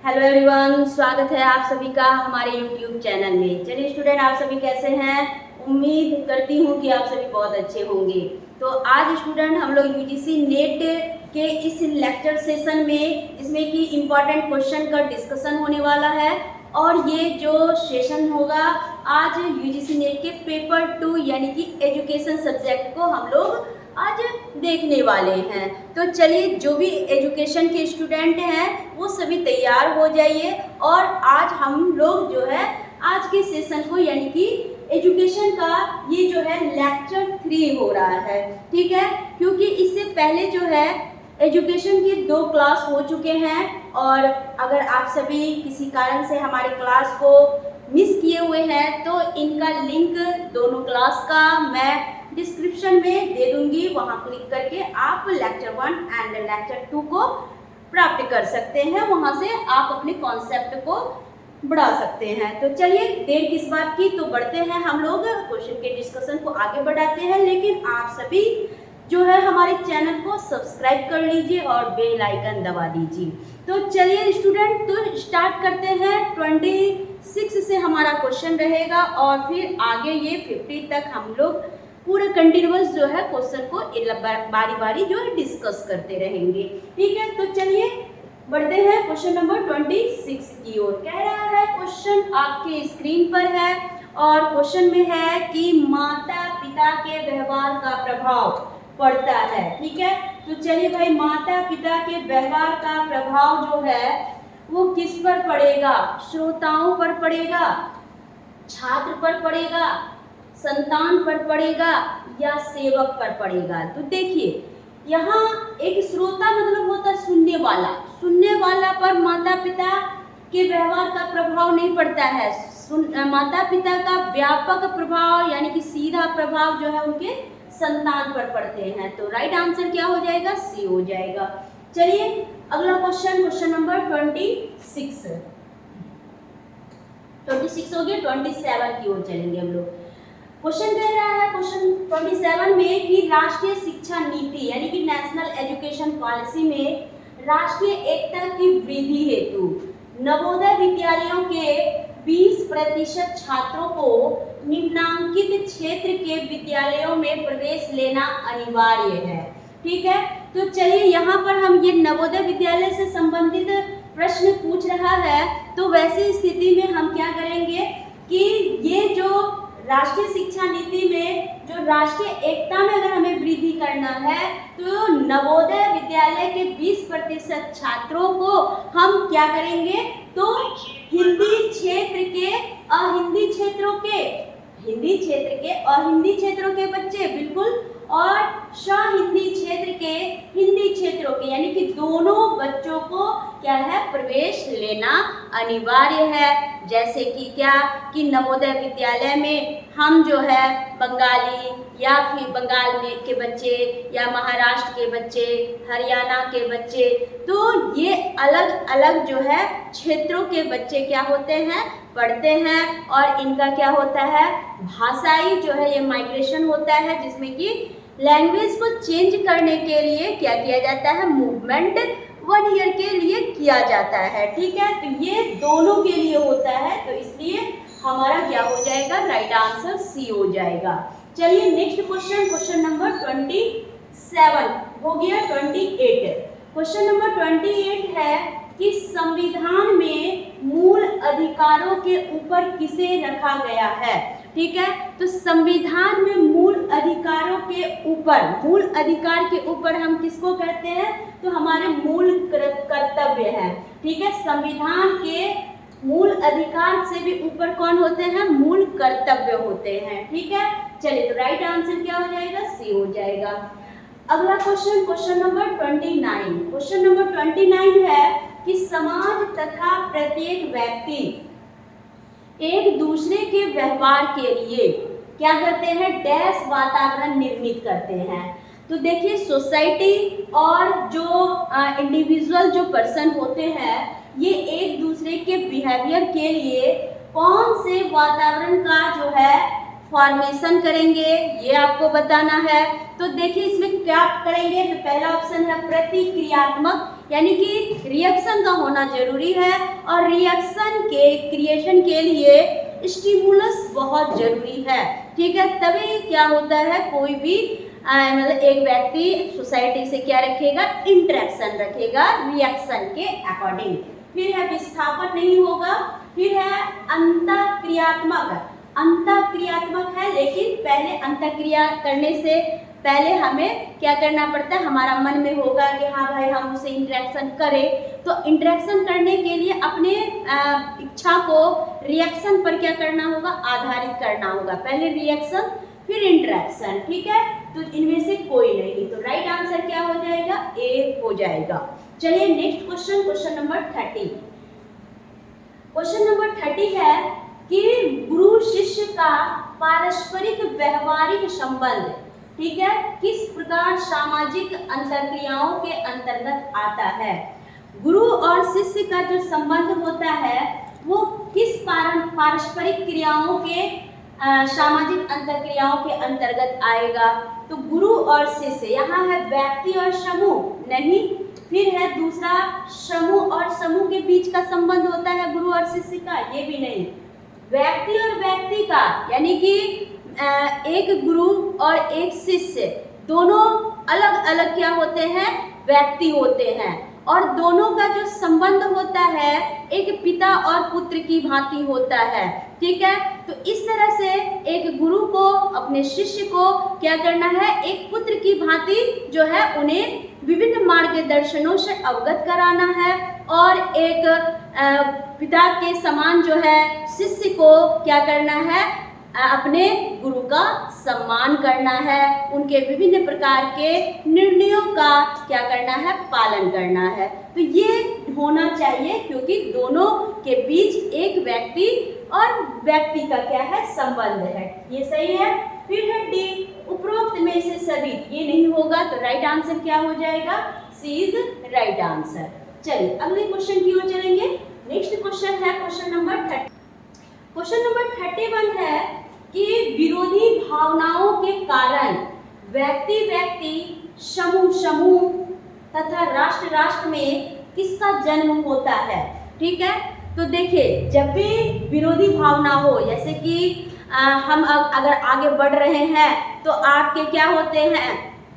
Hello everyone, स्वागत है आप सभी का हमारे यूट्यूब चैनल में। चलिए स्टूडेंट, आप सभी कैसे हैं? उम्मीद करती हूँ कि आप सभी बहुत अच्छे होंगे। तो आज स्टूडेंट हम लोग यूजीसी नेट के इस लेक्चर सेशन में, जिसमें कि इम्पॉर्टेंट क्वेश्चन का डिस्कशन होने वाला है, और ये जो सेशन होगा आज यूजीसी नेट के पेपर 2 यानी कि एजुकेशन सब्जेक्ट को हम लोग आज देखने वाले हैं। तो चलिए, जो भी एजुकेशन के स्टूडेंट हैं वो सभी तैयार हो जाइए, और आज हम लोग जो है आज के सेशन को यानी कि एजुकेशन का ये जो है लेक्चर 3 हो रहा है, ठीक है। क्योंकि इससे पहले जो है एजुकेशन की 2 क्लास हो चुके हैं, और अगर आप सभी किसी कारण से हमारे क्लास को मिस किए हुए हैं तो इनका लिंक दोनों क्लास का मैं डिस्क्रिप्शन में दे दूंगी। वहां क्लिक करके आप लेक्चर 1 एंड लेक्चर 2 को प्राप्त कर सकते हैं। वहां से आप अपने कॉन्सेप्ट को बढ़ा सकते हैं। तो चलिए, देर किस बात की, तो बढ़ते हैं हम लोग क्वेश्चन के डिस्कशन को आगे बढ़ाते हैं। लेकिन आप सभी जो है हमारे चैनल को सब्सक्राइब कर लीजिए और बेल आइकन दबा दीजिए। तो चलिए स्टूडेंट, तो स्टार्ट करते हैं। 26 से हमारा क्वेश्चन रहेगा और फिर आगे ये 50 तक हम लोग पूरे कंटिन्यूअस जो है क्वेश्चन को बारी बारी जो है डिस्कस करते रहेंगे, ठीक है। तो चलिए बढ़ते हैं क्वेश्चन नंबर 26 की ओर। कह रहा है, क्वेश्चन आपके स्क्रीन पर है और क्वेश्चन में है कि माता पिता के व्यवहार का प्रभाव पड़ता है, ठीक है। तो चलिए भाई, माता पिता के व्यवहार का प्रभाव जो है वो किस पर पड़ेगा? श्रोताओं पर पड़ेगा, छात्र पर पड़ेगा, संतान पर पड़ेगा, या सेवक पर पड़ेगा? तो देखिए, यहाँ एक श्रोता मतलब होता है सुनने वाला। सुनने वाला पर माता पिता के व्यवहार का प्रभाव नहीं पड़ता है। माता पिता का व्यापक प्रभाव यानी कि सीधा प्रभाव जो है उनके संतान पर पड़ते हैं। तो राइट आंसर क्या हो जाएगा? सी हो जाएगा। चलिए अगला क्वेश्चन, क्वेश्चन नंबर 26 हो गया। 27 की ओर चलेंगे हम लोग। क्वेश्चन कह रहा है, क्वेश्चन 27 में कि राष्ट्रीय शिक्षा नीति यानी कि नेशनल एजुकेशन पॉलिसी में राष्ट्रीय एकता की वृद्धि हेतु नवोदय विद्यालयों के 20% छात्रों को निम्नांकित क्षेत्र के विद्यालयों में प्रवेश लेना अनिवार्य है, ठीक है। तो चलिए, यहाँ पर हम ये नवोदय विद्यालय से संबंधित प्रश्न पूछ रहा है, तो वैसी स्थिति में हम क्या करेंगे कि ये जो राष्ट्रीय शिक्षा नीति में जो राष्ट्रीय एकता में अगर हमें वृद्धि करना है तो नवोदय विद्यालय के 20% छात्रों को हम क्या करेंगे? तो हिंदी क्षेत्र के अहिंदी क्षेत्रों के, हिंदी क्षेत्र के अहिंदी क्षेत्रों के बच्चे बिल्कुल, और सहिंदी क्षेत्र के हिंदी क्षेत्रों के, यानी कि दोनों बच्चों को क्या है? प्रवेश लेना अनिवार्य है। जैसे कि क्या कि नवोदय विद्यालय में हम जो है बंगाली या फिर बंगाल में के बच्चे या महाराष्ट्र के बच्चे, हरियाणा के बच्चे, तो ये अलग अलग जो है क्षेत्रों के बच्चे क्या होते हैं? पढ़ते हैं। और इनका क्या होता है? भाषाई जो है ये माइग्रेशन होता है, जिसमें कि लैंग्वेज को चेंज करने के लिए क्या किया जाता है? मूवमेंट 1 ईयर के लिए किया जाता है, ठीक है। तो ये दोनों के लिए होता है, तो इसलिए हमारा क्या हो जाएगा? राइट आंसर सी हो जाएगा। चलिए नेक्स्ट क्वेश्चन, क्वेश्चन नंबर 27 हो गया। 28 क्वेश्चन नंबर 28 है कि संविधान में मूल अधिकारों के ऊपर किसे रखा गया है, ठीक है। तो संविधान में मूल अधिकारों के ऊपर, मूल अधिकार के ऊपर हम किसको कहते हैं? तो हमारे मूल कर्तव्य है, ठीक है। संविधान के मूल अधिकार से भी ऊपर कौन होते हैं? मूल कर्तव्य होते हैं, ठीक है। चलिए, तो राइट आंसर क्या हो जाएगा? सी हो जाएगा। अगला question, question number 29। Question number 29 है कि समाज तथा प्रत्येक व्यक्ति एक दूसरे के व्यवहार के लिए क्या करते हैं? डैश वातावरण निर्मित करते हैं। तो देखिए, सोसाइटी और जो इंडिविजुअल जो पर्सन होते हैं, ये एक दूसरे के बिहेवियर के लिए कौन से वातावरण का जो है फॉर्मेशन करेंगे, ये आपको बताना है। तो देखिए, इसमें क्या करेंगे? तो पहला ऑप्शन है प्रतिक्रियात्मक यानी कि रिएक्शन का होना जरूरी है, और रिएक्शन के क्रिएशन के लिए स्टिमुलस बहुत जरूरी है, ठीक है। तभी क्या होता है, कोई भी मतलब एक व्यक्ति सोसाइटी से क्या रखेगा, इंटरेक्शन रखेगा रिएक्शन के अकॉर्डिंग। फिर है विस्थापन नहीं होगा, फिर है अंतःक्रियात्मक। अंतःक्रियात्मक है, लेकिन पहले अंतःक्रिया करने से पहले हमें क्या करना पड़ता है, हमारा मन में होगा कि हाँ भाई हम उसे इंटरेक्शन करें, तो इंटरेक्शन करने के लिए अपने इच्छा को रिएक्शन पर क्या करना होगा, आधारित करना होगा। पहले रिएक्शन फिर इंटरेक्शन, ठीक है। तो इनमें से कोई नहीं, तो राइट आंसर क्या हो जाएगा, ए हो जाएगा। चलिए next question, question number 30। Question number 30 है कि गुरु शिष्य का पारस्परिक व्यवहारिक संबंध, ठीक है, किस प्रकार सामाजिक अंतरक्रियाओं के अंतर्गत आता है। गुरु और शिष्य का जो संबंध होता है वो किस पारस्परिक क्रियाओं के सामाजिक अंतरक्रियाओं के अंतर्गत आएगा। तो गुरु और शिष्य, यहाँ है व्यक्ति और समूह नहीं, फिर है दूसरा समूह और समूह के बीच का संबंध होता है गुरु और शिष्य का, ये भी नहीं। व्यक्ति और व्यक्ति का, यानी कि एक गुरु और एक शिष्य, दोनों अलग अलग क्या होते हैं, व्यक्ति होते हैं, और दोनों का जो संबंध होता है एक पिता और पुत्र की भांति होता है, ठीक है। तो इस तरह से एक गुरु को अपने शिष्य को क्या करना है, एक पुत्र की भांति जो है उन्हें विभिन्न मार्गदर्शनों से अवगत कराना है, और एक पिता के समान जो है शिष्य को क्या करना है, अपने गुरु का सम्मान करना है, उनके विभिन्न प्रकार के निर्णयों का क्या करना है, पालन करना है। तो ये होना चाहिए, क्योंकि दोनों के बीच एक व्यक्ति और व्यक्ति का क्या है, संबंध है। ये सही है। फिर है डी, उपरोक्त में से सभी, ये नहीं होगा, तो राइट आंसर क्या हो जाएगा, सी इज राइट आंसर। चलिए अगले क्वेश्चन की ओर चलेंगे। नेक्स्ट क्वेश्चन है क्वेश्चन नंबर 30। क्वेश्चन नंबर 31 है कि विरोधी भावनाओं के कारण व्यक्ति व्यक्ति, समूह समूह तथा राष्ट्र राष्ट्र में किसका जन्म होता है, ठीक है। तो देखिए, जब भी विरोधी भावना हो, जैसे कि हम अगर आगे बढ़ रहे हैं तो आपके क्या होते हैं,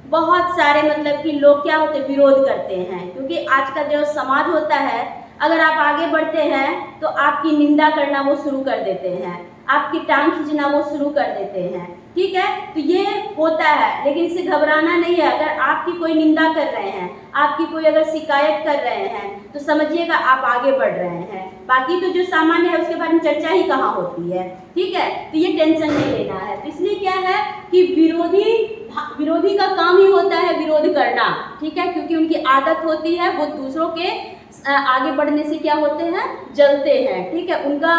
बहुत सारे मतलब कि लोग क्या होते हैं, विरोध करते हैं, क्योंकि आज का जो समाज होता है, अगर आप आगे बढ़ते हैं तो आपकी निंदा करना वो शुरू कर देते हैं, आपकी टांग खींचना वो शुरू कर देते हैं, ठीक है। तो ये होता है, लेकिन इससे घबराना नहीं है। अगर आपकी कोई निंदा कर रहे हैं, आपकी कोई अगर शिकायत कर रहे हैं, तो समझिएगा आप आगे बढ़ रहे हैं। बाकी तो जो सामान्य है उसके बारे में चर्चा ही कहाँ होती है, ठीक है। तो ये टेंशन नहीं लेना है। तो इसलिए क्या है कि विरोधी का काम ही होता है विरोध करना, ठीक है, क्योंकि उनकी आदत होती है, वो दूसरों के आगे बढ़ने से क्या होते हैं, जलते हैं, ठीक है। उनका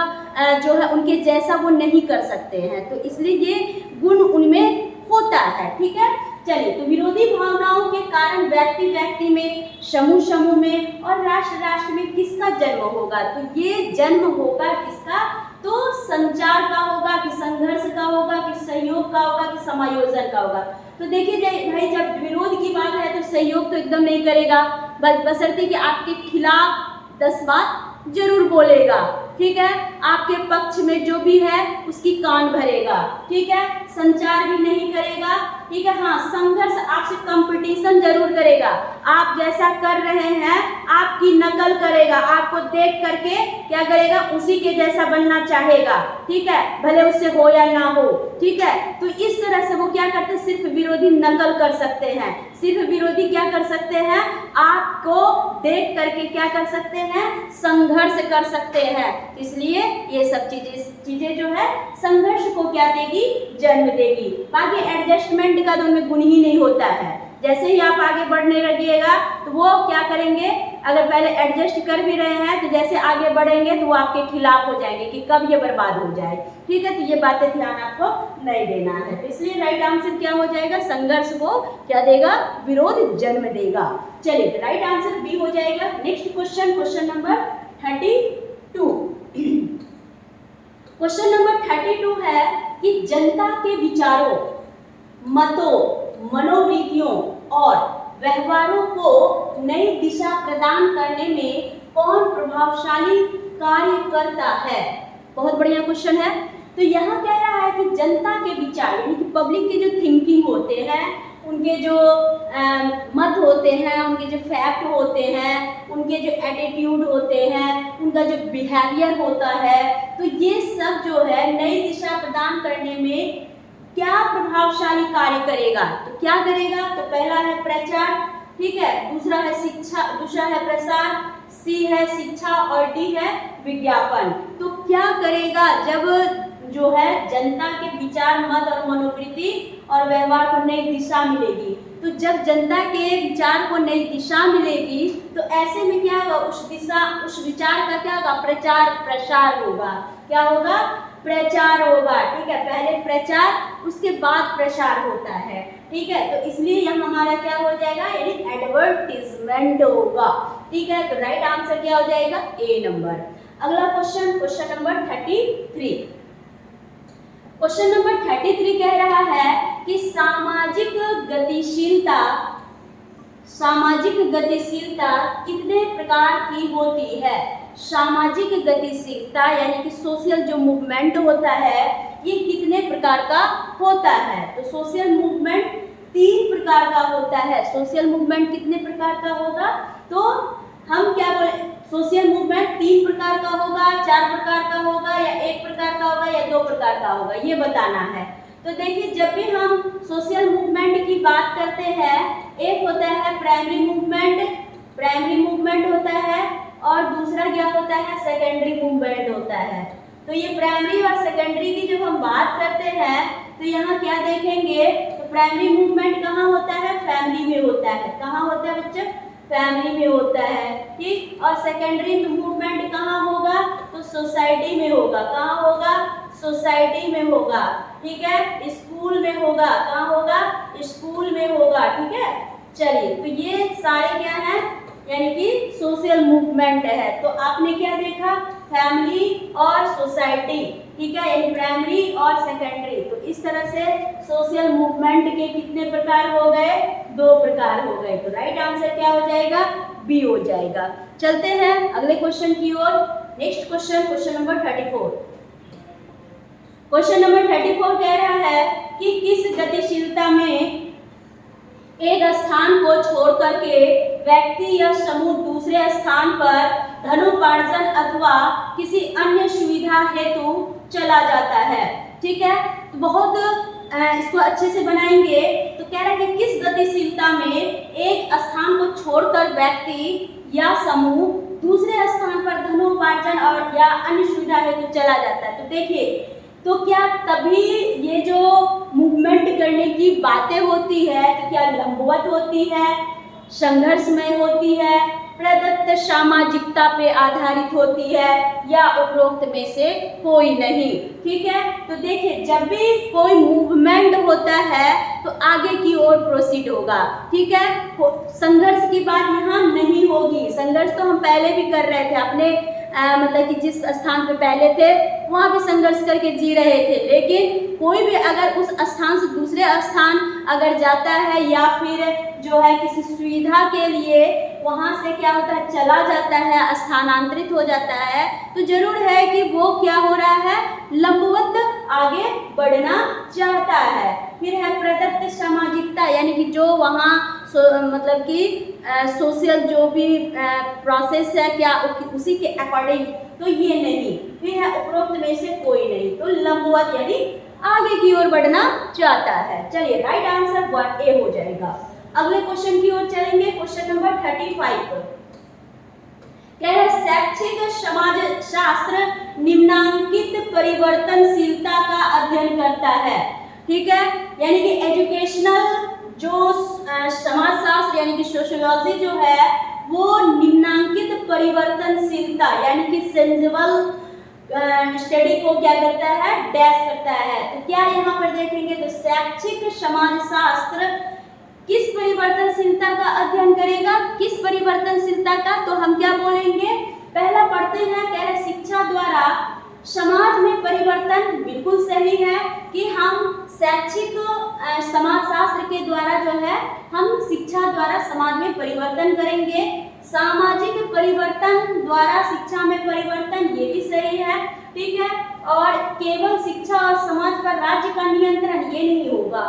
जो है उनके जैसा वो नहीं कर सकते हैं, तो इसलिए ये गुण उनमें होता है, ठीक है। चलिए, तो विरोधी भावनाओं के कारण व्यक्ति व्यक्ति में, समूह समूह में और राष्ट्र राष्ट्र में किसका जन्म होगा। तो ये जन्म होगा किसका, तो संचार का होगा, कि संघर्ष का होगा, कि सहयोग का होगा, कि समायोजन का होगा। तो देखिए भाई, जब विरोध की बात है तो सहयोग तो एकदम नहीं करेगा, बशर्ते कि आपके खिलाफ 10 बात जरूर बोलेगा, ठीक है। आपके पक्ष में जो भी है उसकी कान भरेगा, ठीक है। संचार भी नहीं करेगा, ठीक है। हाँ, संघर्ष, आपसे कंपटीशन जरूर करेगा, आप जैसा कर रहे हैं आपकी नकल करेगा, आपको देख करके क्या करेगा, उसी के जैसा बनना चाहेगा, ठीक है, भले उससे हो या ना हो, ठीक है। तो इस तरह से वो क्या करते हैं, सिर्फ विरोधी नकल कर सकते हैं, सिर्फ विरोधी क्या कर सकते हैं, आपको देख करके क्या कर सकते हैं, संघर्ष कर सकते हैं। इसलिए ये सब चीजें जो है संघर्ष को क्या देगी, जन्म देगी। बाकी एडजस्टमेंट का तो उनमें गुण ही नहीं होता है। जैसे ही आप आगे बढ़ने लगिएगा तो वो क्या करेंगे, अगर पहले एडजस्ट कर भी रहे हैं तो जैसे आगे बढ़ेंगे तो वो आपके खिलाफ हो जाएंगे कि कब ये बर्बाद हो जाए, ठीक है। तो ये बातें ध्यान आपको नहीं देना है। तो इसलिए राइट आंसर क्या हो जाएगा, संघर्ष को क्या देगा, विरोध जन्म देगा। चलिए, तो राइट आंसर बी हो जाएगा। Next question, question number 32। Question number 32 है कि जनता के विचारों, मतों, मनोवृत्तियों और व्यवहारों को नई दिशा प्रदान करने में कौन प्रभावशाली कार्य करता है? बहुत बढ़िया क्वेश्चन है। तो यहाँ कह रहा है कि जनता के विचार यानी कि पब्लिक के जो थिंकिंग होते हैं, उनके जो मत होते हैं, उनके जो फैक्ट होते हैं, उनके जो एटीट्यूड होते हैं, उनका जो बिहेवियर होता है, तो ये सब जो है नई दिशा प्रदान करने में क्या प्रभावशाली कार्य करेगा? तो क्या करेगा? तो पहला है प्रचार, ठीक है, दूसरा है शिक्षा, दूसरा है प्रसार, सी है शिक्षा और डी है विज्ञापन। तो क्या करेगा जब जो है जनता के विचार, मत और मनोवृत्ति और व्यवहार को नई दिशा मिलेगी? तो जब जनता के विचार को नई दिशा मिलेगी तो ऐसे में क्या होगा? उस विचार का क्या होगा? प्रचार प्रसार होगा। क्या होगा? प्रचार होगा, ठीक है। पहले प्रचार उसके बाद प्रसार होता है, ठीक है। तो इसलिए यहाँ हमारा क्या हो जाएगा? यानी एडवर्टीजमेंट होगा, ठीक है। तो राइट आंसर क्या हो जाएगा? ए नंबर। अगला question, question number 33। Question number 33 कह रहा है कि सामाजिक गतिशीलता कितने प्रकार की होती है? सामाजिक गतिशीलता यानी कि सोशल जो मूवमेंट होता है ये कितने प्रकार का होता है? तो सोशल मूवमेंट 3 प्रकार का होता है। सोशल मूवमेंट कितने प्रकार का होगा? तो हम क्या बोले? सोशल मूवमेंट 3 प्रकार का होगा, 4 प्रकार का होगा, या 1 प्रकार का होगा, या 2 प्रकार का होगा, ये बताना है। तो देखिए, जब भी हम सोशल मूवमेंट की बात करते हैं, एक होता है प्राइमरी मूवमेंट होता है, और दूसरा क्या होता है? सेकेंडरी मूवमेंट होता है। तो ये प्राइमरी और सेकेंडरी की जब हम बात करते हैं तो यहाँ क्या देखेंगे? तो प्राइमरी मूवमेंट कहाँ होता है? फैमिली में होता है। कहाँ होता है बच्चे? फैमिली में होता है, ठीक। और सेकेंडरी मूवमेंट कहाँ होगा? तो सोसाइटी में होगा। कहाँ होगा? सोसाइटी में होगा, ठीक है। स्कूल में होगा। कहाँ होगा? स्कूल में होगा, ठीक है। चलिए, तो ये सारे क्या हैं? यानी कि सोशल मूवमेंट है। तो आपने क्या देखा? फैमिली और सोसाइटी, ठीक है, यानी प्राइमरी और सेकेंडरी। तो इस तरह से सोशल मूवमेंट के कितने प्रकार हो गए? 2 प्रकार हो गए। तो राइट आंसर क्या हो जाएगा? बी हो जाएगा। चलते हैं अगले क्वेश्चन की ओर। Next question, question number 34। Question number 34 कह रहा है कि किस गतिशीलता में एक स्थान को छोड़ करके व्यक्ति या समूह दूसरे स्थान पर धनोपार्जन अथवा किसी अन्य सुविधा हेतु चला जाता है, ठीक है। तो बहुत इसको अच्छे से बनाएंगे। तो कह रहा है कि किस गतिशीलता में एक स्थान को छोड़कर व्यक्ति या समूह दूसरे स्थान पर धनोपार्जन और या अन्य सुविधा हेतु चला जाता है। तो देखिए, तो क्या तभी ये जो मूवमेंट करने की बातें होती है तो क्या लंबवत होती है, संघर्षमय होती है, प्रदत्त सामाजिकता पे आधारित होती है, या उपरोक्त में से कोई नहीं, ठीक है। तो देखिए, जब भी कोई मूवमेंट होता है तो आगे की ओर प्रोसीड होगा, ठीक है। संघर्ष की बात यहाँ नहीं होगी। संघर्ष तो हम पहले भी कर रहे थे अपने मतलब कि जिस स्थान पे पहले थे वहाँ भी संघर्ष करके जी रहे थे। लेकिन कोई भी अगर उस स्थान से दूसरे स्थान अगर जाता है या फिर जो है किसी सुविधा के लिए वहाँ से क्या होता है चला जाता है, स्थानांतरित हो जाता है, तो जरूर है कि वो क्या हो रहा है? लंबवत आगे बढ़ना चाहता है। फिर है प्रदत्त सामाजिकता, यानी कि जो वहाँ मतलब कि सोशल जो भी प्रोसेस है क्या उसी के अकॉर्डिंग, तो ये नहीं। फिर है उपरोक्त में से कोई नहीं, तो लंबवत यानी आगे की ओर बढ़ना चाहता है। चलिए, राइट आंसर 1A हो जाएगा। अगले क्वेश्चन की ओर चलेंगे, क्वेश्चन नंबर 35। कह रहे शैक्षिक समाज शास्त्र निम्नांकित परिवर्तनशीलता का अध्ययन करता है, ठीक है। यानी कि एजुकेशनल जो समाज शास्त्र यानी कि सोशियोलॉजी जो है वो निम्नांकित परिवर्तनशीलता यानी कि सेंसिबल स्टडी को क्या करता है? डैश करता है। तो क्या यहाँ पर देखेंगे? तो शैक्षिक समाजशास्त्र किस परिवर्तनशीलता का अध्ययन करेगा? किस परिवर्तनशीलता का? तो हम क्या बोलेंगे? पहला पढ़ते हैं, कह रहे शिक्षा द्वारा समाज में परिवर्तन। बिल्कुल सही है कि हम शैक्षिक समाजशास्त्र के द्वारा जो है हम शिक्षा द्वारा समाज में परिवर्तन करेंगे। सामाजिक परिवर्तन द्वारा शिक्षा में परिवर्तन, ये भी सही है, ठीक है। और केवल शिक्षा और समाज पर राज्य का नियंत्रण, ये नहीं होगा,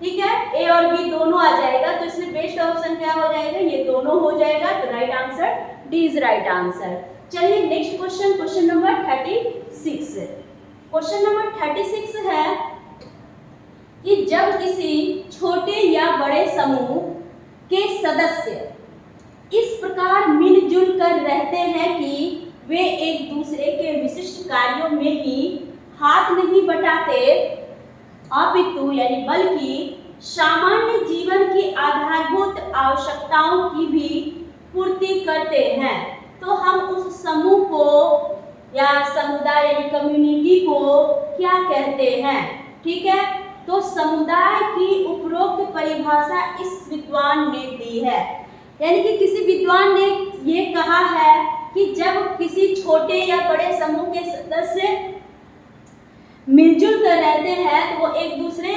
ठीक है। ए और बी दोनों आ जाएगा, तो इसमें बेस्ट ऑप्शन क्या हो जाएगा, ये दोनों हो जाएगा। तो right answer D is right answer. चलिए next question, question number 36। Question number 36 है कि जब किसी छोटे या बड़े समूह के सदस्य इस प्रकार मिलजुल कर रहते हैं कि वे एक दूसरे के विशिष्ट कार्यों में ही हाथ नहीं बटाते, अपितु यानी बल्कि सामान्य जीवन की आधारभूत आवश्यकताओं की भी पूर्ति करते हैं, तो हम उस समूह को या समुदाय यानी कम्युनिटी को क्या कहते हैं, ठीक है। तो समुदाय की उपरोक्त परिभाषा इस विद्वान ने दी है, यानी कि किसी विद्वान ने ये कहा है कि जब किसी छोटे या बड़े समूह के सदस्य मिलजुल कर रहते हैं तो वो एक दूसरे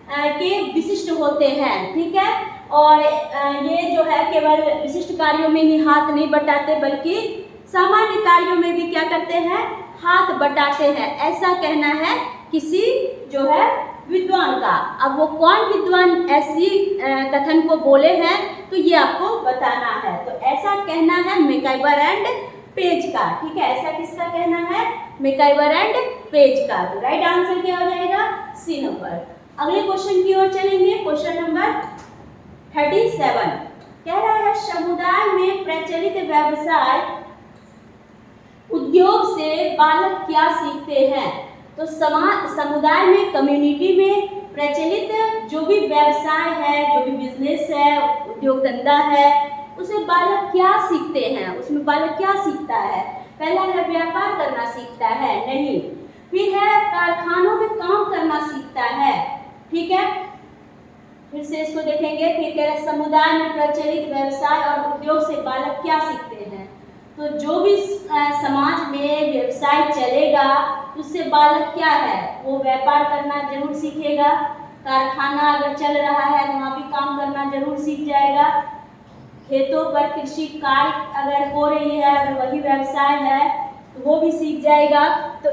के विशिष्ट होते हैं, ठीक है। और ये जो है केवल विशिष्ट कार्यों में ही हाथ नहीं बटाते बल्कि सामान्य कार्यों में भी क्या करते हैं, हाथ बटाते हैं, ऐसा कहना है किसी जो है विद्वान का। अब वो कौन विद्वान ऐसी कथन को बोले हैं तो ये आपको बताना है। तो ऐसा कहना है मैकइवर एंड पेज का, ठीक है। ऐसा किसका कहना है, मैकइवर एंड पेज का। तो राइट आंसर क्या हो जाएगा, सी नंबर। अगले क्वेश्चन की ओर चलेंगे, क्वेश्चन नंबर 37 कह रहा है समुदाय में प्रचलित व्यवसाय उद्योग से बालक क्या सीखते हैं। तो समुदाय में, कम्युनिटी में प्रचलित जो भी व्यवसाय है, जो भी बिजनेस है, उद्योग धंधा है, उसे बालक क्या सीखते हैं, उसमें बालक क्या सीखता है। पहला है व्यापार करना सीखता है, नहीं। फिर है कारखानों में काम करना सीखता है, ठीक है। फिर से इसको देखेंगे, फिर कह रहे समुदाय में प्रचलित व्यवसाय और उद्योग से बालक क्या सीखते हैं। तो जो भी समाज में व्यवसाय चलेगा उससे बालक क्या है, वो व्यापार करना जरूर सीखेगा। कारखाना अगर चल रहा है तो वहाँ भी काम करना जरूर सीख जाएगा। खेतों पर कृषि कार्य अगर हो रही है, अगर वही व्यवसाय है तो वो भी सीख जाएगा। तो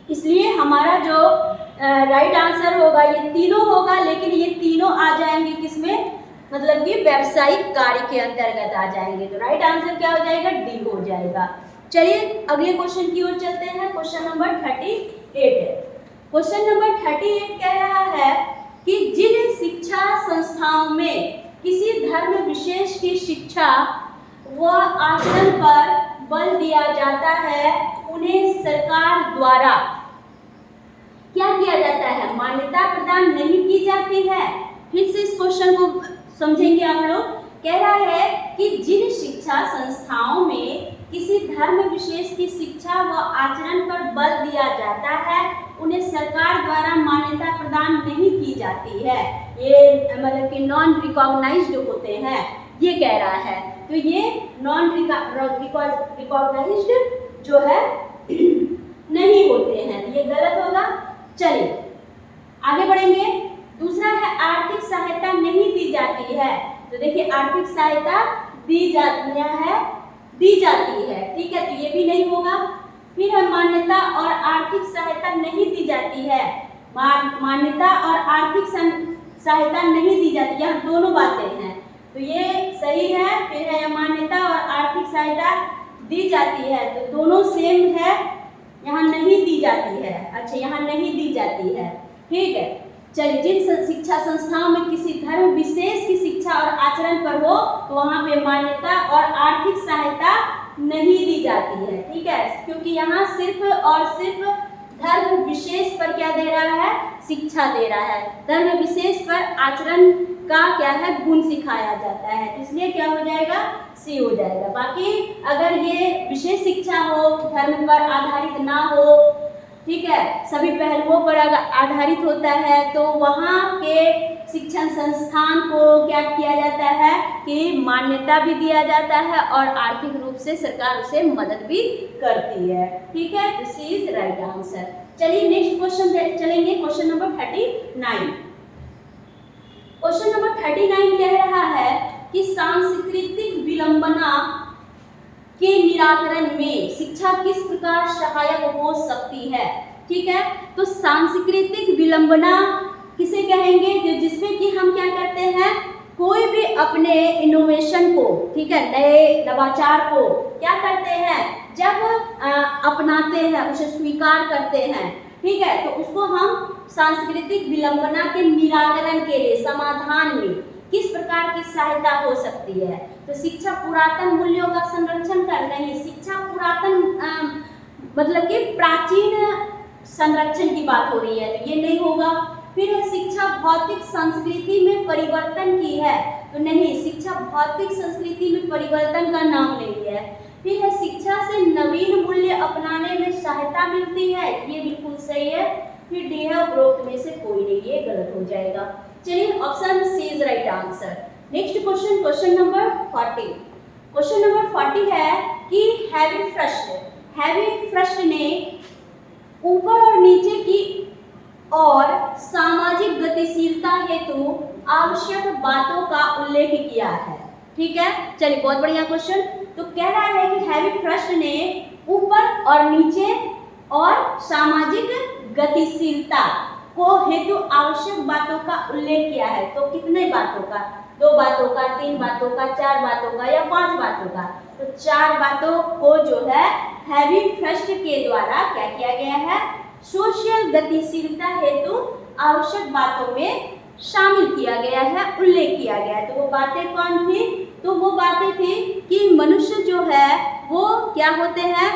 इसलिए हमारा जो राइट आंसर होगा ये तीनों होगा, लेकिन ये तीनों आ जाएंगे किसमें, मतलब कि व्यावसायिक कार्य के अंतर्गत आ जाएंगे। तो राइट आंसर क्या हो जाएगा, डी हो जाएगा। चलिए अगले क्वेश्चन की ओर चलते हैं, क्वेश्चन नंबर 38। क्वेश्चन नंबर 38 कह रहा है कि जिन शिक्षा संस्थाओं में किसी धर्म विशेष की शिक्षा व आचरण पर बल दिया जाता है उन्हें सरकार द्वारा क्या किया जाता है, मान्यता प्रदान नहीं की जाती है। फिर से इस क्वेश्चन को समझेंगे आप लोग। कह रहा है कि जिन शिक्षा संस्थाओं में किसी धर्म विशेष की शिक्षा व आचरण पर बल दिया जाता है उन्हें सरकार द्वारा मान्यता प्रदान नहीं की जाती है, ये मतलब कि नॉन रिकॉग्नाइज्ड होते हैं, ये कह रहा है। तो ये नॉन रिकॉग्नाइज्ड जो है नहीं होते हैं, ये गलत होगा। चलिए आगे बढ़ेंगे। दूसरा है आर्थिक सहायता नहीं दी जाती है। तो देखिए आर्थिक सहायता दी जाती है, ठीक है, तो ये भी नहीं होगा। फिर है मान्यता और आर्थिक सहायता नहीं दी जाती है, मान्यता और आर्थिक सहायता नहीं दी जाती, यहाँ दोनों बातें हैं, तो ये सही है। फिर है मान्यता और आर्थिक सहायता दी जाती है, तो दोनों सेम है, यहाँ नहीं दी जाती है। अच्छा, यहाँ नहीं दी जाती है, ठीक है। चलिए, जिन शिक्षा संस्थाओं में किसी धर्म विशेष की शिक्षा और आचरण पर हो तो वहाँ पे मान्यता और आर्थिक सहायता नहीं दी जाती है, ठीक है, क्योंकि यहाँ सिर्फ और सिर्फ धर्म विशेष पर क्या दे रहा है, शिक्षा दे रहा है। धर्म विशेष पर आचरण का क्या है, गुण सिखाया जाता है, इसलिए क्या हो जाएगा, सी हो जाएगा। बाकी अगर ये विशेष शिक्षा हो, धर्म पर आधारित ना हो, ठीक है, सभी पहलुओं पर अगर आधारित होता है तो वहाँ के शिक्षण संस्थान को क्या किया जाता है कि मान्यता भी दिया जाता है और आर्थिक रूप से सरकार उसे मदद भी करती है, ठीक है। This is right answer. चलिए नेक्स्ट क्वेश्चन चलेंगे, क्वेश्चन नंबर 39। क्वेश्चन नंबर 39 कह रहा है कि सांस्कृतिक विलंबना के निराकरण में शिक्षा किस प्रकार सहायक हो सकती है। ठीक है, तो सांस्कृतिक विलंबना किसे कहेंगे, कि जिसमें कि हम क्या करते हैं, कोई भी अपने इनोवेशन को, ठीक है, नए नवाचार को क्या करते हैं, जब अपनाते हैं, उसे स्वीकार करते हैं, ठीक है, तो उसको हम सांस्कृतिक विलंबना के निराकरण के लिए, समाधान में किस प्रकार की सहायता हो सकती है। तो शिक्षा पुरातन मूल्यों का संरक्षण कर नहीं, शिक्षा पुरातन मतलब कि प्राचीन संरक्षण की बात हो रही है, तो ये नहीं होगा। फिर शिक्षा भौतिक संस्कृति में परिवर्तन की है, तो नहीं, शिक्षा भौतिक संस्कृति में परिवर्तन का नाम नहीं है। फिर है शिक्षा से नवीन मूल्य अपनाने में सहायता मिलती है, ये बिल्कुल सही है। फिर डी है उपरोक्त में से कोई नहीं, ये गलत हो जाएगा। चलिए option C is right answer. Next question, question number 40। क्वेश्चन नंबर 40 है कि हैवी फ्रस्ट ने ऊपर और नीचे की और सामाजिक गतिशीलता हेतु आवश्यक बातों का उल्लेख किया है। ठीक है, चलिए बहुत बढ़िया क्वेश्चन। तो कह रहा है कि हैवी फ्रस्ट ने ऊपर और नीचे और सामाजिक गतिशीलता को हेतु आवश्यक बातों का उल्लेख किया है। तो कितने बातों का, 2 बातों का, 3 बातों का, 4 बातों का या 5 बातों का। तो 4 बातों को जो है हैवी फ्रस्ट के द्वारा क्या किया गया है, सोशल गतिशीलता हेतु आवश्यक बातों में शामिल किया गया है, उल्लेख किया गया है। तो वो बातें कौन थी, तो वो बातें थी कि मनुष्य जो है वो क्या होते हैं,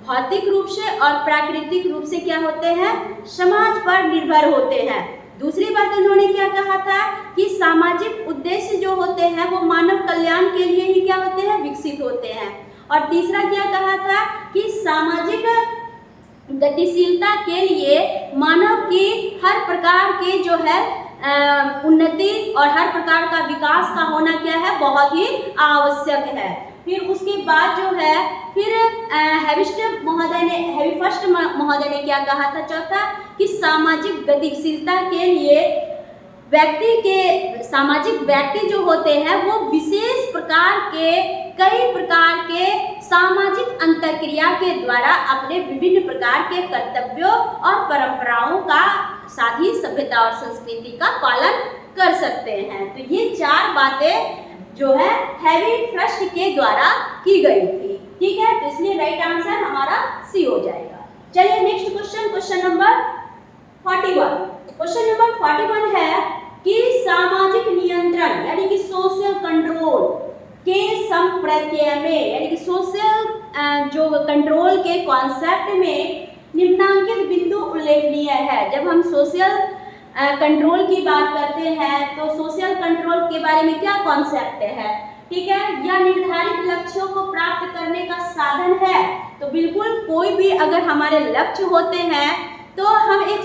भौतिक रूप से और प्राकृतिक रूप से क्या होते हैं, समाज पर निर्भर होते हैं। दूसरी बात उन्होंने क्या कहा था कि सामाजिक उद्देश्य जो होते हैं वो मानव कल्याण के लिए ही क्या होते हैं, विकसित होते हैं। और तीसरा क्या कहा था कि सामाजिक गतिशीलता के लिए मानव की हर प्रकार के जो है उन्नति और हर प्रकार का विकास का होना क्या है, बहुत ही आवश्यक है। फिर उसके बाद जो है फिर हैवी फर्स्ट महोदय ने क्या कहा था, चौथा, कि सामाजिक गतिशीलता के लिए सामाजिक व्यक्ति जो होते हैं वो विशेष प्रकार के, कई प्रकार के सामाजिक अंतरक्रिया के द्वारा अपने विभिन्न प्रकार के कर्तव्यों और परंपराओं का, साथ ही सभ्यता और संस्कृति का पालन कर सकते हैं। तो ये 4 बातें जो है हैवी फ्रस्ट के द्वारा की गई थी। ठीक है, तो इसलिए राइट आंसर हमारा सी हो जाएगा। चलिए next question, question number 41। Question number 41 है कि सामाजिक नियंत्रण यानी कि सोशल कंट्रोल के संप्रत्यय में, यानी कि सोशल जो कंट्रोल के कॉन्सेप्ट में निम्नांकित बिंदु उल्लेखनीय है। जब हम सोशल कंट्रोल की बात करते हैं तो सोशल कंट्रोल के बारे में क्या कॉन्सेप्ट है, ठीक है, या निर्धारित लक्ष्यों को प्राप्त करने का साधन है। तो बिल्कुल कोई भी अगर हमारे लक्ष्य होते हैं तो हम एक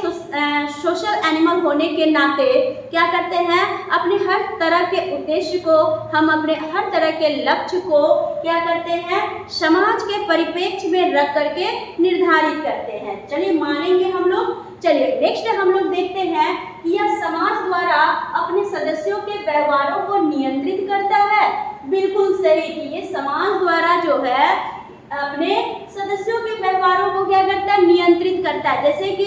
सोशल एनिमल होने के नाते क्या करते हैं, अपने हर तरह के उद्देश्य को, हम अपने हर तरह के लक्ष्य को क्या करते हैं, समाज के परिप्रेक्ष्य में रख करके निर्धारित करते हैं। चलिए मानेंगे हम लोग। चलिए नेक्स्ट हम लोग देखते हैं कि यह समाज द्वारा अपने सदस्यों के व्यवहारों को नियंत्रित करता है। बिल्कुल सही कि ये समाज द्वारा जो है अपने सदस्यों के व्यवहारों को क्या करता है, नियंत्रित करता है। जैसे कि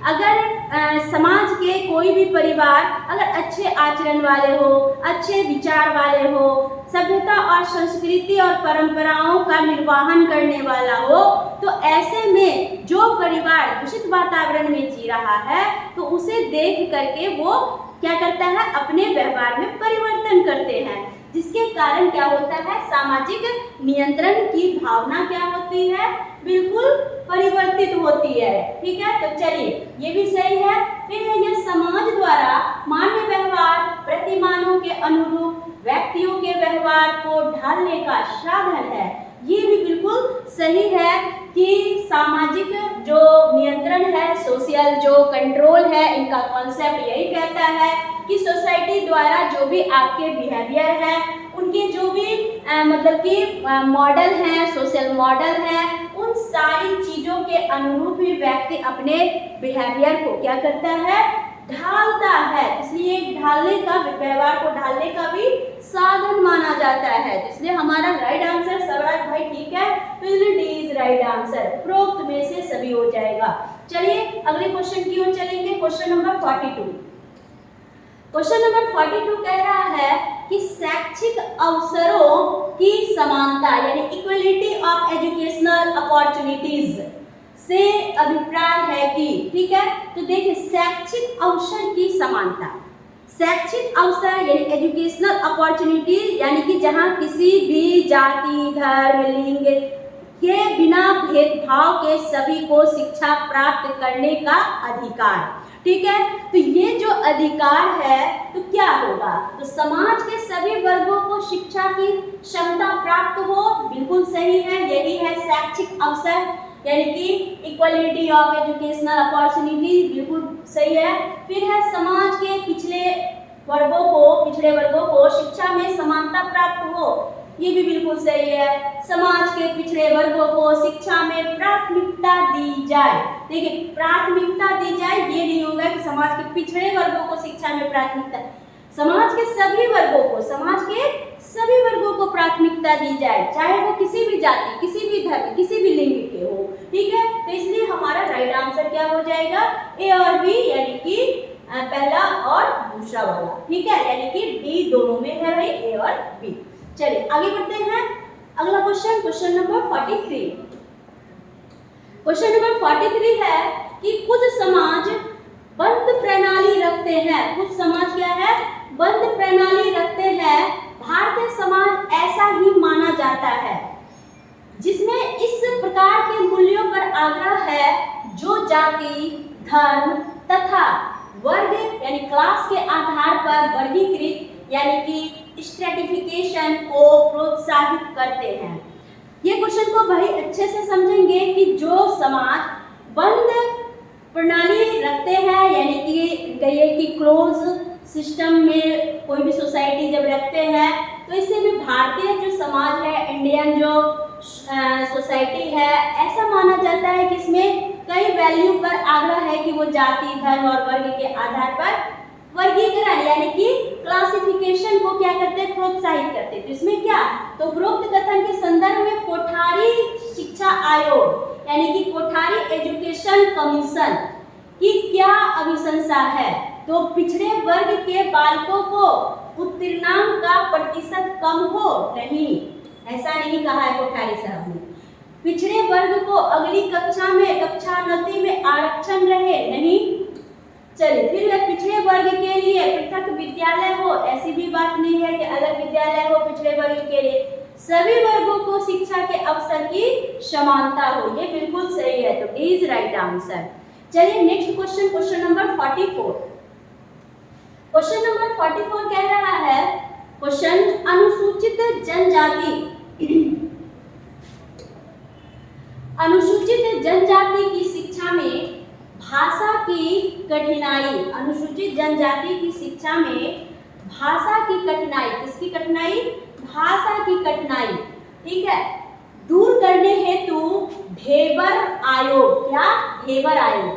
अगर समाज के कोई भी परिवार अगर अच्छे आचरण वाले हो, अच्छे विचार वाले हो, सभ्यता और संस्कृति और परंपराओं का निर्वहन करने वाला हो, तो ऐसे में जो परिवार दूषित वातावरण में जी रहा है तो उसे देख करके वो क्या करता है, अपने व्यवहार में परिवर्तन करते हैं, जिसके कारण क्या होता है, सामाजिक नियंत्रण की भावना क्या होती है, बिल्कुल परिवर्तित होती है। ठीक है, तो चलिए ये भी सही है। फिर है यह समाज द्वारा मान्य व्यवहार प्रतिमानों के अनुरूप व्यक्तियों के व्यवहार को ढालने का साधन है। ये भी बिल्कुल सही है कि सामाजिक जो नियंत्रण है, सोशल जो कंट्रोल है, इनका कॉन्सेप्ट यही कहता है कि सोसाइटी द्वारा जो भी आपके बिहेवियर है, उनके जो भी मतलब कि मॉडल हैं, सोशल मॉडल हैं, उन सारी चीजों के अनुरूप ही व्यक्ति अपने बिहेवियर को क्या करता है, ढालता है। इसलिए ढालने का, व्यवहार को ढालने का भी साधन माना जाता है। इसलिए हमारा राइट आंसर स्वराज भाई ठीक है, तो इसलिए डी इज राइट आंसर। उपरोक्त में से सभी हो जाएगा। चलिए अगले क्वेश्चन की ओर चलेंगे। Question number 42। क्वेश्चन नंबर 42 कह रहा है कि शैक्षिक अवसरों की समानता यानी इक्वलिटी ऑफ एजुकेशनल अपॉर्चुनिटीज से अभिप्राय है कि, ठीक है, तो देखिए शैक्षिक अवसर की समानता, शैक्षिक अवसर यानी एजुकेशनल अपॉर्चुनिटी यानी कि जहां किसी भी जाति, धर्म, लिंग के बिना भेदभाव के सभी को शिक्षा प्राप्त करने का अधिकार, ठीक है। तो ये जो अधिकार है तो क्या होगा, तो समाज के सभी वर्गों को शिक्षा की क्षमता प्राप्त हो, बिल्कुल सही है, यही है शैक्षिक अवसर यानी कि इक्वलिटी ऑफ एजुकेशनल अपॉर्चुनिटी, बिल्कुल सही है। फिर है समाज के पिछड़े वर्गों को शिक्षा में समानता प्राप्त हो, ये भी बिल्कुल सही है। समाज के पिछड़े वर्गों को शिक्षा में प्राथमिकता दी जाए, देखिए प्राथमिकता दी जाए, ये नहीं होगा कि समाज के पिछड़े वर्गों को शिक्षा में प्राथमिकता, समाज के सभी वर्गों को प्राथमिकता दी जाए, चाहे वो किसी भी जाति, किसी भी धर्म, किसी भी लिंग के हो, ठीक है। तो इसलिए हमारा राइट आंसर क्या हो जाएगा, ए और बी, यानी कि पहला और दूसरा वाला, ठीक है, यानी कि डी दोनों में है भाई, ए और बी। चलिए आगे बढ़ते हैं। अगला question, question number 43। Question number 43 है कि कुछ समाज बंद प्रणाली रखते हैं, कुछ समाज क्या है, बंद प्रणाली रखते हैं। भारतीय समाज ऐसा ही माना जाता है जिसमें इस प्रकार के मूल्यों पर आग्रह है जो जाति, धर्म तथा वर्ग यानी क्लास के आधार पर वर्गीकृत यानी कि स्ट्रेटिफिकेशन को प्रोत्साहित करते हैं। ये क्वेश्चन को भाई अच्छे से समझेंगे कि जो समाज बंद प्रणाली रखते हैं यानी कि कहिए कि क्लोज सिस्टम में कोई भी सोसाइटी जब रखते हैं, तो इससे भी भारतीय जो समाज है, इंडियन जो सोसाइटी है, ऐसा माना जाता है कि इसमें कई वैल्यू पर आग्रह है कि वो जाति, धर्म और वर्ग के आधार पर वर्गीकरण यानी कि क्लासिफिकेशन को क्या करते हैं, प्रोत्साहित करते हैं। तो इसमें क्या, तो उपरोक्त कथन के संदर्भ में कोठारी शिक्षा आयोग यानी कि कोठारी एजुकेशन कमीशन की क्या अभिशंसा है, तो पिछड़े वर्ग के बालकों को उत्तीर्णांक का प्रतिशत कम हो, नहीं, ऐसा नहीं कहा है कोठारी साहब ने। पिछड़े वर्ग को अगली कक्षा में, कक्षाोन्नति में आरक्षण रहे, नहीं। चलिए फिर पिछड़े वर्ग के लिए पृथक विद्यालय हो, ऐसी भी बात नहीं है कि अलग विद्यालय हो पिछड़े वर्ग के लिए, सभी वर्गों को शिक्षा के अवसर की समानता हो, ये बिल्कुल सही है, तो डी इज राइट आंसर। चलिए next question, question number 44। Question number 44 कह रहा है, क्वेश्चन अनुसूचित जनजाति की शिक्षा में भाषा की कठिनाई, अनुसूचित जनजाति की शिक्षा में भाषा की कठिनाई, किसकी कठिनाई, भाषा की कठिनाई, ठीक है, दूर करने हेतु ढेबर आयोग, क्या, ढेबर आयोग,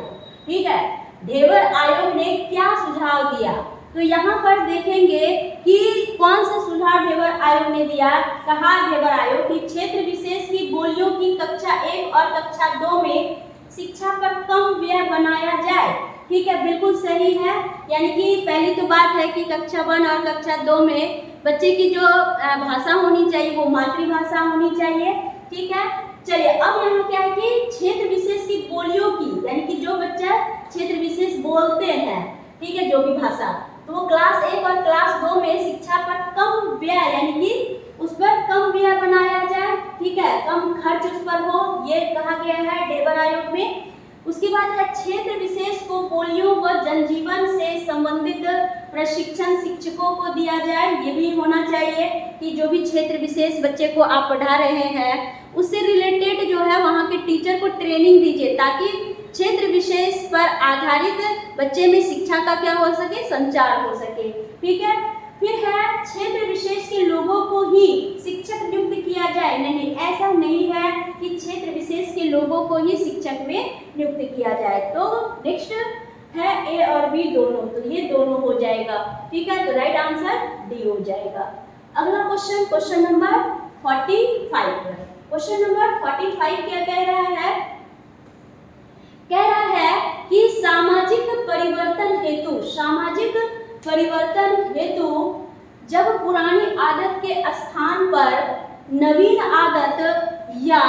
ठीक है, ढेबर आयोग ने क्या सुझाव दिया, तो यहाँ पर देखेंगे कि कौन सा सुझाव ढेबर आयोग ने दिया। कहा ढेबर आयोग कि क्षेत्र विशेष की बोलियों की कक्षा 1 और कक्षा 2 में शिक्षा पर कम व्यय बनाया जाए, ठीक है, बिल्कुल सही है। यानी कि पहली तो बात है कि कक्षा 1 और कक्षा 2 में बच्चे की जो भाषा होनी चाहिए वो मातृभाषा होनी चाहिए, ठीक है। चलिए अब यहाँ क्या है कि क्षेत्र विशेष की बोलियों की यानी कि जो बच्चा क्षेत्र विशेष बोलते हैं, ठीक है, जो भी भाषा, तो वो क्लास 1 और क्लास 2 में शिक्षा पर कम व्यय यानी कि उस पर कम व्यय बनाया जाए, ठीक है, कम खर्च उस पर हो, ये कहा गया है ढेबर आयोग में। उसके बाद है क्षेत्र विशेष को पोलियो व जनजीवन से संबंधित प्रशिक्षण शिक्षकों को दिया जाए, ये भी होना चाहिए कि जो भी क्षेत्र विशेष बच्चे को आप पढ़ा रहे हैं उससे रिलेटेड जो है वहाँ के टीचर को ट्रेनिंग दीजिए ताकि क्षेत्र विशेष पर आधारित बच्चे में शिक्षा का क्या हो सके, संचार हो सके, ठीक है। फिर है क्षेत्र विशेष के लोगों को ही शिक्षक नियुक्त किया जाए, नहीं, ऐसा नहीं है कि क्षेत्र विशेष के लोगों को ही शिक्षक में नियुक्त किया जाए। तो नेक्स्ट है ए और बी दोनों, तो ये दोनों हो जाएगा। ठीक है, तो राइट आंसर डी हो जाएगा। अगला question, question number 45। Question number 45 क्या कह रहा है? कह रहा है कि सामाजिक परिवर्तन हेतु जब पुरानी आदत के स्थान पर नवीन आदत या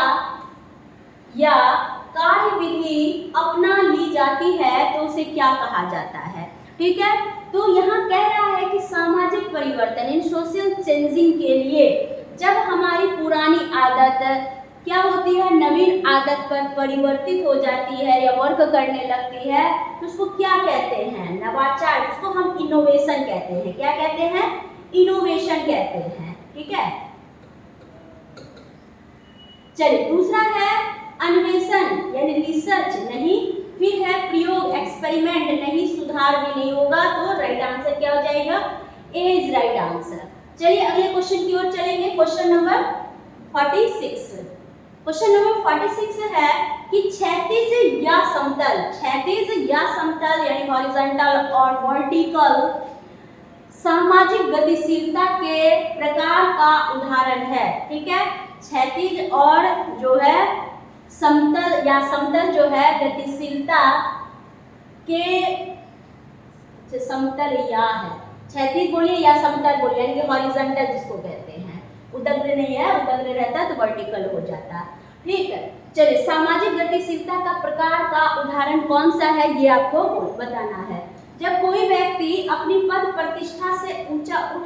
कार्यविधि अपना ली जाती है तो उसे क्या कहा जाता है? ठीक है, तो यहाँ कह रहा है कि सामाजिक परिवर्तन इन सोशल चेंजिंग के लिए जब हमारी पुरानी आदत क्या होती है, नवीन आदत पर परिवर्तित हो जाती है या वर्क करने लगती है, तो उसको क्या कहते हैं? नवाचार, उसको हम इनोवेशन कहते हैं। क्या कहते हैं? इनोवेशन कहते हैं। ठीक है, चलिए दूसरा है अन्वेषण यानी रिसर्च नहीं, फिर है प्रयोग एक्सपेरिमेंट नहीं, सुधार भी नहीं होगा, तो राइट आंसर क्या हो जाएगा? ए इज राइट आंसर। चलिए अगले क्वेश्चन की ओर चलेंगे। Question number 46। क्वेश्चन नंबर 46 है कि क्षैतिज या समतल यानी हॉरिजॉन्टल और वर्टिकल सामाजिक गतिशीलता के प्रकार का उदाहरण है। ठीक है, क्षैतिज और जो है समतल जो है गतिशीलता के, समतल या है, क्षैतिज बोलिए या समतल बोलिए, यानी कि हॉरिजॉन्टल जिसको कहते हैं। उदग्र नहीं है, उदग्र रहता तो वर्टिकल हो जाता। ठीक है, चलिए सामाजिक गतिशीलता का प्रकार का उदाहरण कौन सा है ये आपको बताना है। जब कोई व्यक्ति अपनी पद प्रतिष्ठा से ऊंचा उठ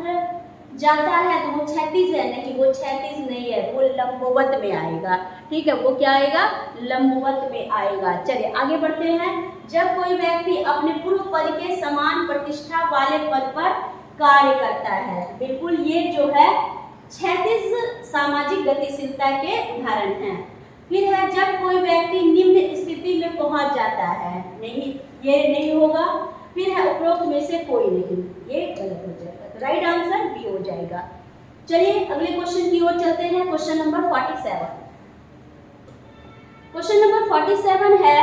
जाता है तो वो क्षैतिज है नहीं, वो क्षैतिज नहीं है, वो लंबवत में आएगा। ठीक है, वो क्या आएगा? लंबवत में आएगा। चलिए आगे बढ़ते हैं। जब कोई व्यक्ति अपने पूर्व पद के समान प्रतिष्ठा वाले पद पर कार्य करता है, बिल्कुल ये जो है क्षैतिज सामाजिक गतिशीलता के उदाहरण हैं। फिर है जब कोई व्यक्ति निम्न स्थिति में पहुंच जाता है, नहीं ये नहीं होगा। फिर है उपरोक्त में से कोई नहीं, ये गलत हो जाएगा, तो राइट आंसर बी हो जाएगा। चलिए अगले क्वेश्चन की ओर चलते हैं। Question number 47। क्वेश्चन नंबर 47 है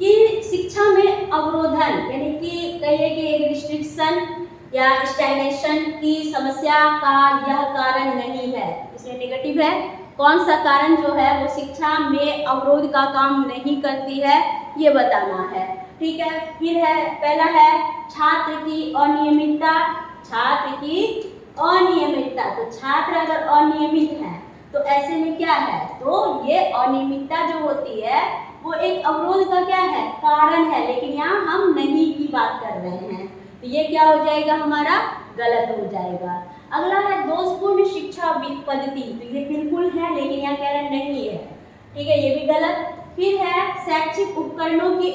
कि शिक्षा में अवरोधन यानी कि कहिए कि एक रिस्ट्रिक्शन या स्टैग्नेशन की समस्या का यह कारण नहीं है। इसमें नेगेटिव है, कौन सा कारण जो है वो शिक्षा में अवरोध का काम नहीं करती है ये बताना है। ठीक है, फिर है पहला है छात्र की अनियमितता। तो छात्र अगर अनियमित है तो ऐसे में क्या है, तो ये अनियमितता जो होती है वो एक अवरोध का क्या है? कारण है, लेकिन यहाँ हम नहीं की बात कर रहे हैं, तो ये क्या हो जाएगा? हमारा गलत हो जाएगा। अगला है दोषपूर्ण शिक्षा पद्धति, तो ये बिल्कुल है लेकिन यहाँ कह रहे नहीं है। ठीक है, ये भी गलत। फिर है शैक्षिक उपकरणों की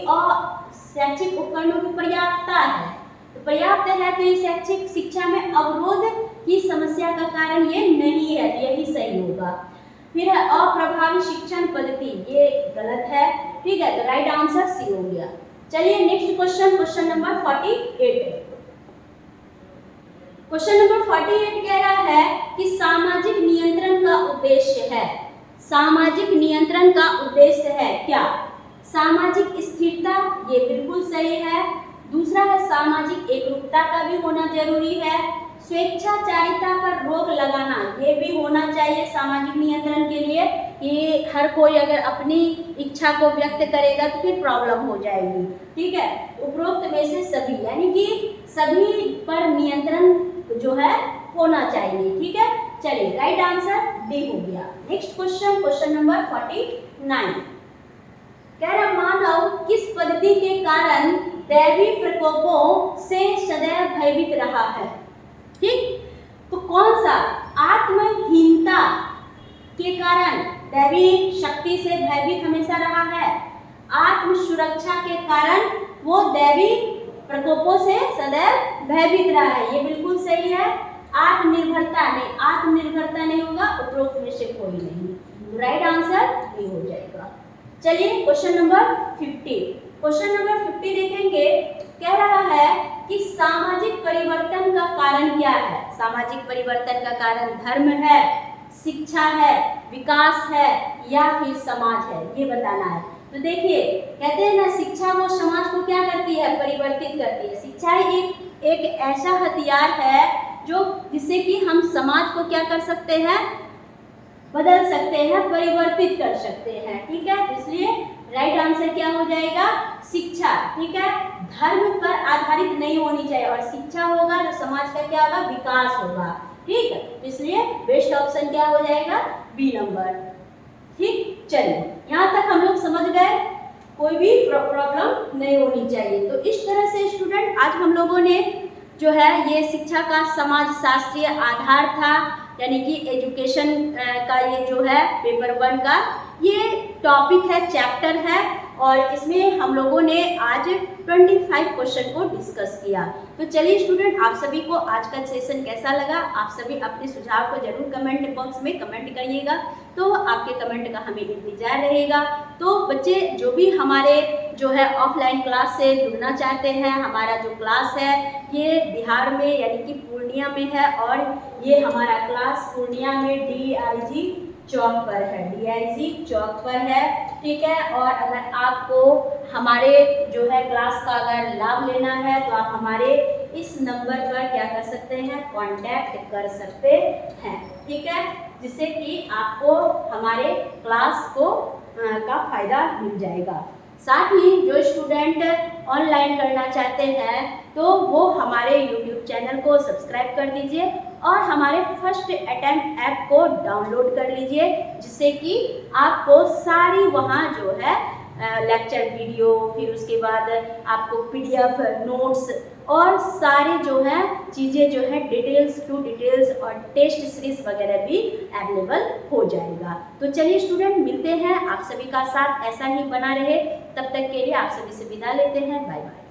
पर्याप्तता है, तो पर्याप्त है तो ये शैक्षिक शिक्षा में अवरोध की समस्या का कारण ये नहीं है, तो यही सही होगा। फिर है अप्रभावी शिक्षण पद्धति, ये गलत है। ठीक है, तो राइट आंसर सी हो गया। चलिए next question, question number 48। Question number 48 कह रहा है कि सामाजिक नियंत्रण का उद्देश्य है क्या? सामाजिक स्थिरता, ये बिल्कुल सही है। दूसरा है सामाजिक एकरूपता का भी होना जरूरी है। स्वेच्छाचारिता पर रोक लगाना, ये भी होना चाहिए सामाजिक नियंत्रण के लिए, कि हर कोई अगर अपनी इच्छा को व्यक्त करेगा तो फिर प्रॉब्लम हो जाएगी। ठीक है, उपरोक्त में से सभी यानी कि सभी पर नियंत्रण जो है होना चाहिए। ठीक है, चलिए राइट आंसर डी हो गया। नेक्स्ट क्वेश्चन, क्वेश्चन नंबर 49 कह रहा मानव किस पद्धति के कारण दैवी प्रकोपों से सदैव भयभीत रहा है? ठीक, तो कौन सा? आत्महीनता के कारण दैवी शक्ति से भयभीत हमेशा रहा है। आत्म सुरक्षा के कारण वो दैवी प्रकोपों से सदैव भयभीत रहा है, ये बिल्कुल सही है। आत्मनिर्भरता नहीं होगा, उपरोक्त में से कोई नहीं, राइट आंसर ये हो जाएगा। चलिए क्वेश्चन नंबर 50। क्वेश्चन नंबर 50 देखेंगे। कह रहा है कि सामाजिक परिवर्तन का कारण क्या है? सामाजिक परिवर्तन का कारण धर्म है, शिक्षा है, विकास है या फिर समाज है, ये बताना है। तो देखिए कहते हैं ना, शिक्षा वो समाज को क्या करती है, परिवर्तित करती है। शिक्षा एक ऐसा हथियार है जो जिससे कि हम समाज को क्या कर सकते हैं, बदल सकते हैं, परिवर्तित कर सकते हैं। ठीक है, इसलिए राइट आंसर क्या हो जाएगा, शिक्षा। ठीक है, धर्म पर आधारित नहीं होनी चाहिए और शिक्षा होगा तो समाज का क्या होगा, विकास होगा। ठीक है, इसलिए बेस्ट ऑप्शन क्या हो जाएगा, बी नंबर। ठीक, चलिए यहाँ तक हम लोग समझ गए, कोई भी प्रॉब्लम नहीं होनी चाहिए। तो इस तरह से स्टूडेंट आज हम लोगों ने जो है ये शिक्षा का समाज शास्त्रीय आधार था, यानी कि एजुकेशन का ये जो है पेपर 1 का ये टॉपिक है, चैप्टर है, और इसमें हम लोगों ने आज 25 क्वेश्चन को डिस्कस किया। तो चलिए स्टूडेंट, आप सभी को आज का सेशन कैसा लगा, आप सभी अपने सुझाव को जरूर कमेंट बॉक्स में कमेंट करिएगा, तो आपके कमेंट का हमें इंतजार रहेगा। तो बच्चे जो भी हमारे जो है ऑफलाइन क्लास से जुड़ना चाहते हैं, हमारा जो क्लास है ये बिहार में यानी कि पूर्णिया में है, और ये हमारा क्लास पूर्णिया में DIG चौक पर है, DIG चौक पर है। ठीक है, और अगर आपको हमारे जो है क्लास का अगर लाभ लेना है तो आप हमारे इस नंबर पर क्या कर सकते हैं, कांटेक्ट कर सकते हैं। ठीक है, जिससे कि आपको हमारे क्लास को का फायदा मिल जाएगा। साथ ही जो स्टूडेंट ऑनलाइन करना चाहते हैं तो वो हमारे YouTube चैनल को सब्सक्राइब कर दीजिए और हमारे फर्स्ट अटेम्प्ट ऐप को डाउनलोड कर लीजिए, जिससे कि आपको सारी वहाँ जो है लेक्चर वीडियो, फिर उसके बाद आपको PDF नोट्स और सारे जो है चीज़ें जो है डिटेल्स टू डिटेल्स और टेस्ट सीरीज वगैरह भी अवेलेबल हो जाएगा। तो चलिए स्टूडेंट, मिलते हैं, आप सभी का साथ ऐसा ही बना रहे, तब तक के लिए आप सभी से विदा लेते हैं, बाय बाय।